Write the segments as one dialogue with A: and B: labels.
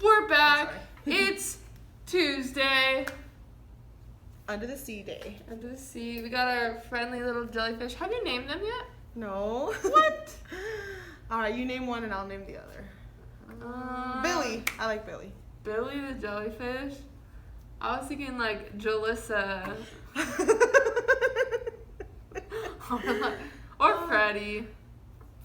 A: We're back. It's Tuesday.
B: Under the Sea Day.
A: Under the sea. We got our friendly little jellyfish. Have you named them yet?
B: No.
A: What?
B: Alright, you name one and I'll name the other. Billy. I like Billy.
A: Billy the jellyfish? I was thinking like Jalissa. Or Freddie.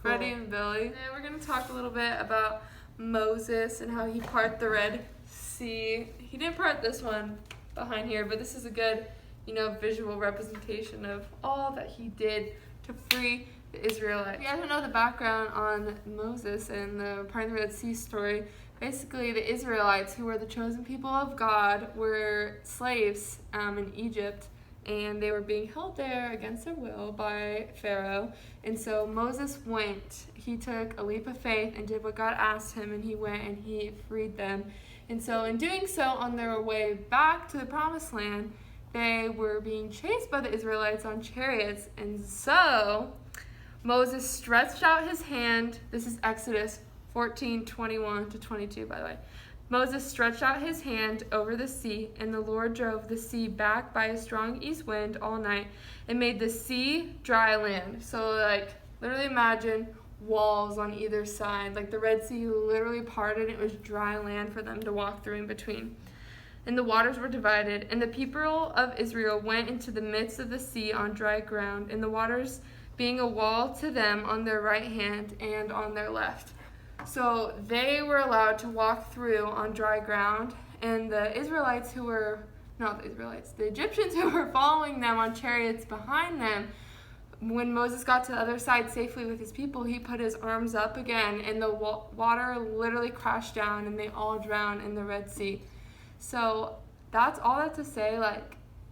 A: Freddie and Billy. And we're going to talk a little bit about Moses and how he parted the Red Sea. He didn't part this one behind here, but this is a good, visual representation of all that he did to free the Israelites. You guys don't know the background on Moses and the parting the Red Sea story. Basically, the Israelites, who were the chosen people of God, were slaves in Egypt, and they were being held there against their will by Pharaoh. And so Moses went. He took a leap of faith and did what God asked him, and he went and he freed them. And so in doing so, on their way back to the Promised Land, they were being chased by the Israelites on chariots. And so Moses stretched out his hand. This is Exodus 14:21-22, by the way. Moses stretched out his hand over the sea, and the Lord drove the sea back by a strong east wind all night and made the sea dry land. So, literally imagine walls on either side. The Red Sea literally parted. It was dry land for them to walk through in between. And the waters were divided, and the people of Israel went into the midst of the sea on dry ground, and the waters being a wall to them on their right hand and on their left. So they were allowed to walk through on dry ground, and the Israelites the Egyptians who were following them on chariots behind them, when Moses got to the other side safely with his people, he put his arms up again, and the water literally crashed down, and they all drowned in the Red Sea. So that's all that to say,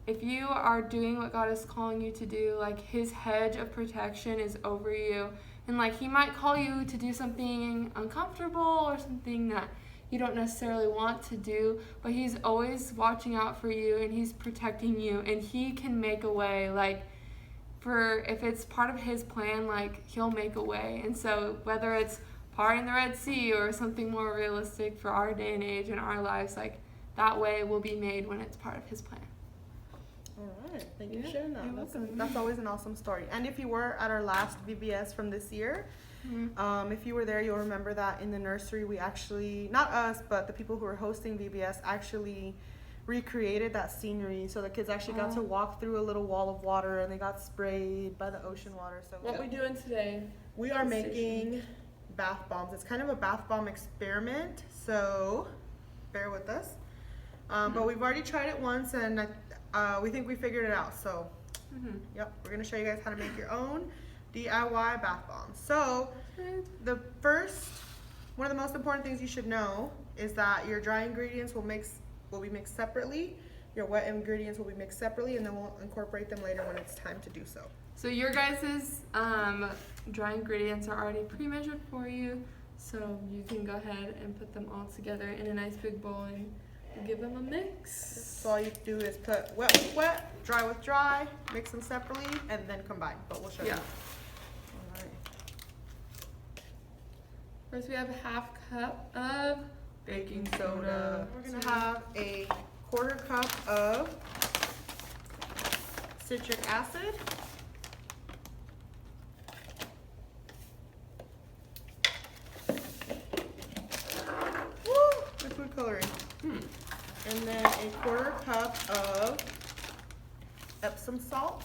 A: if you are doing what God is calling you to do, his hedge of protection is over you. And he might call you to do something uncomfortable or something that you don't necessarily want to do, but he's always watching out for you and he's protecting you, and he can make a way. If it's part of his plan, he'll make a way. And so whether it's parting the Red Sea or something more realistic for our day and age in our lives, that way will be made when it's part of his plan.
B: All right, thank you for sharing that.
A: You're welcome.
B: That's always an awesome story. And if you were at our last VBS from this year, if you were there, you'll remember that in the nursery we actually, not us, but the people who were hosting VBS actually recreated that scenery. So the kids actually got to walk through a little wall of water, and they got sprayed by the ocean water. So
A: What we doing today?
B: We are making bath bombs. It's kind of a bath bomb experiment, so bear with us. But we've already tried it once, and we think we figured it out. So, yep, we're going to show you guys how to make your own DIY bath bombs. So, one of the most important things you should know is that your dry ingredients will be mixed separately. Your wet ingredients will be mixed separately, and then we'll incorporate them later when it's time to do so.
A: So your guys' dry ingredients are already pre-measured for you, so you can go ahead and put them all together in a nice big bowl and give them a mix.
B: So all you do is put wet with wet, dry with dry, mix them separately, and then combine. But we'll show you.
A: Yeah.
B: All right.
A: First, we have a half cup of baking soda.
B: We're gonna have a quarter cup of citric acid. Woo! The food coloring. And then a quarter cup of Epsom salt.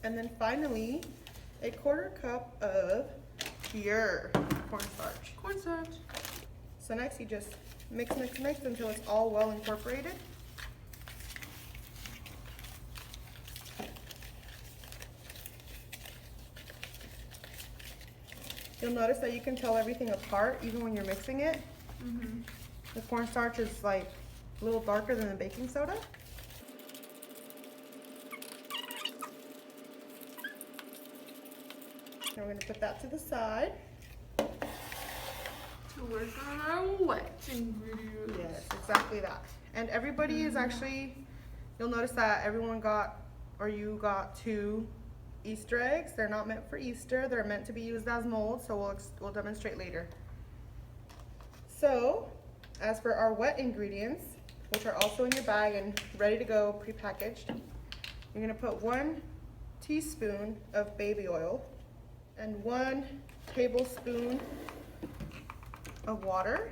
B: And then finally, a quarter cup of pure cornstarch.
A: Cornstarch.
B: So next you just mix until it's all well incorporated. You'll notice that you can tell everything apart even when you're mixing it. The cornstarch is a little darker than the baking soda. And we're going to put that to the side.
A: To work on our wet ingredients.
B: Yes, exactly that. And everybody is actually, you'll notice that everyone got, or you got 2 Easter eggs. They're not meant for Easter. They're meant to be used as molds, so we'll demonstrate later. So, as for our wet ingredients, which are also in your bag and ready to go, prepackaged, you're gonna put 1 teaspoon of baby oil and 1 tablespoon of water.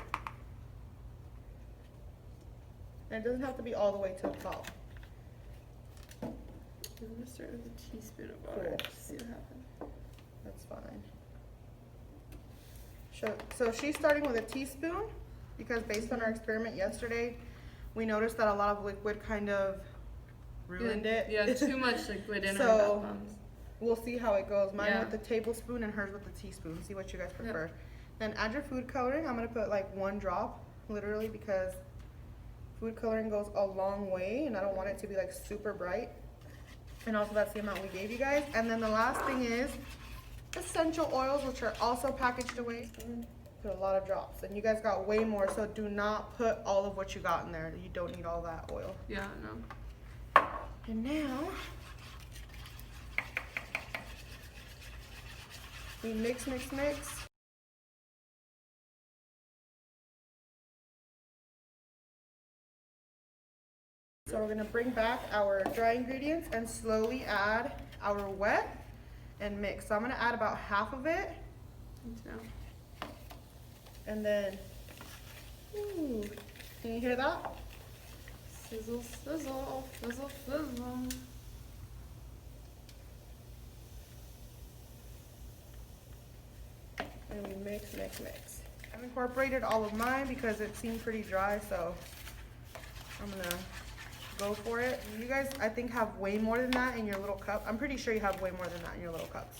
B: And it doesn't have to be all the way to the top.
A: I'm gonna start with a teaspoon of water.
B: Cool.
A: See what happens.
B: That's fine. So she's starting with a teaspoon because based on our experiment yesterday, we noticed that a lot of liquid kind of ruined it.
A: Yeah, too much liquid in
B: So,
A: our bath bombs.
B: We'll see how it goes. Mine
A: Yeah.
B: with the tablespoon and hers with the teaspoon. See what you guys prefer. Then add your food coloring. I'm gonna put like 1 drop, literally, because food coloring goes a long way and I don't want it to be like super bright. And also that's the amount we gave you guys. And then the last thing is essential oils, which are also packaged away. Put a lot of drops. And you guys got way more, so do not put all of what you got in there. You don't need all that oil.
A: Yeah, no.
B: And now we mix. So we're gonna bring back our dry ingredients and slowly add our wet and mix. So I'm gonna add about half of it,
A: Me too.
B: and then, ooh, can you hear that?
A: Sizzle, sizzle, sizzle, sizzle.
B: And we mix. I've incorporated all of mine because it seemed pretty dry, so I'm gonna go for it. You guys, I think, have way more than that in your little cup. I'm pretty sure you have way more than that in your little cups.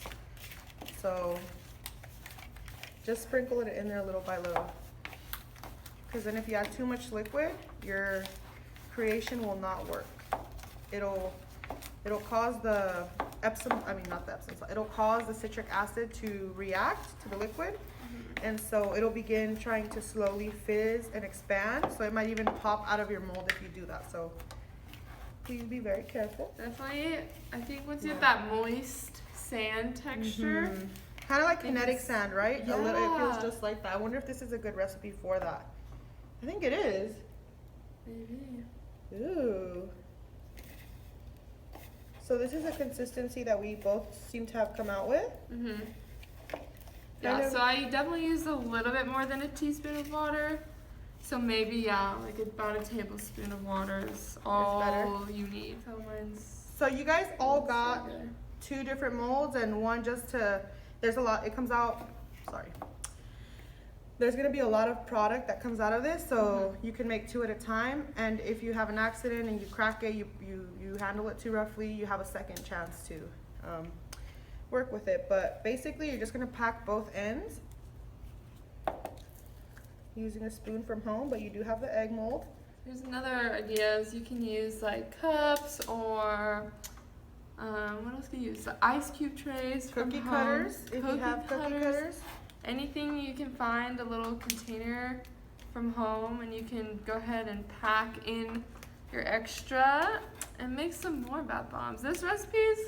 B: So just sprinkle it in there little by little. Because then if you add too much liquid, your creation will not work. It'll cause the Epsom, I mean not the Epsom salt, it'll cause the citric acid to react to the liquid. And so it'll begin trying to slowly fizz and expand. So it might even pop out of your mold if you do that. So please be very careful.
A: Definitely, I think once you get that moist sand texture,
B: Kind of like kinetic sand, right? A little, it feels
A: Yeah.
B: just like that. I wonder if this is a good recipe for that. I think it is.
A: maybe.
B: Ooh. So this is a consistency that we both seem to have come out with.
A: Yeah,
B: Kind of-
A: so I definitely use a little bit more than a teaspoon of water. So maybe, yeah, like about a tablespoon of water is all
B: better.
A: you need. So mine's
B: So you guys all got
A: okay.
B: 2 different molds and one just to, there's a lot, it comes out, sorry. There's gonna be a lot of product that comes out of this, so you can make 2 at a time. And if you have an accident and you crack it, you handle it too roughly, you have a second chance to work with it. But basically, you're just gonna pack both ends using a spoon from home, but you do have the egg mold.
A: Here's another idea is you can use like cups or what else can you use? The ice cube trays from
B: Cookie
A: home.
B: cutters, if you have cookie cutters.
A: Anything you can find a little container from home and you can go ahead and pack in your extra and make some more bath bombs. This recipe's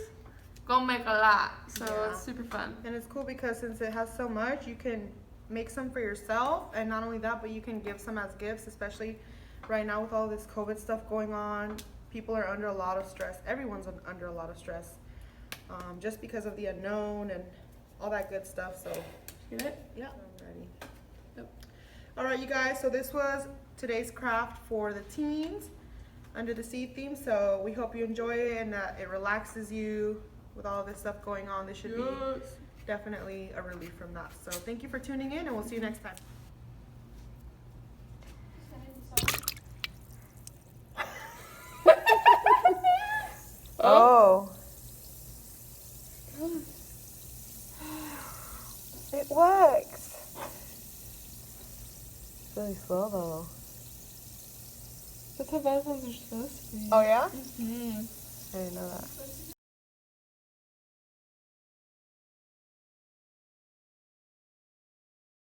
A: gonna make a lot, so
B: Yeah.
A: it's super fun.
B: And it's cool because since it has so much, you can make some for yourself, and not only that, but you can give some as gifts, especially right now with all this COVID stuff going on. People are under a lot of stress. Everyone's under a lot of stress, just because of the unknown and all that good stuff. So,
A: Get it?
B: yeah, I'm ready.
A: Yep.
B: All right, you guys. So this was today's craft for the teens under the sea theme. So we hope you enjoy it and that it relaxes you with all this stuff going on. This should be definitely a relief from that. So thank you for tuning in, and we'll see you next time.
C: Oh. It works. It's really slow though.
A: That's how bath bombs are supposed to be.
C: Oh yeah?
A: Mm-hmm.
C: I didn't know that.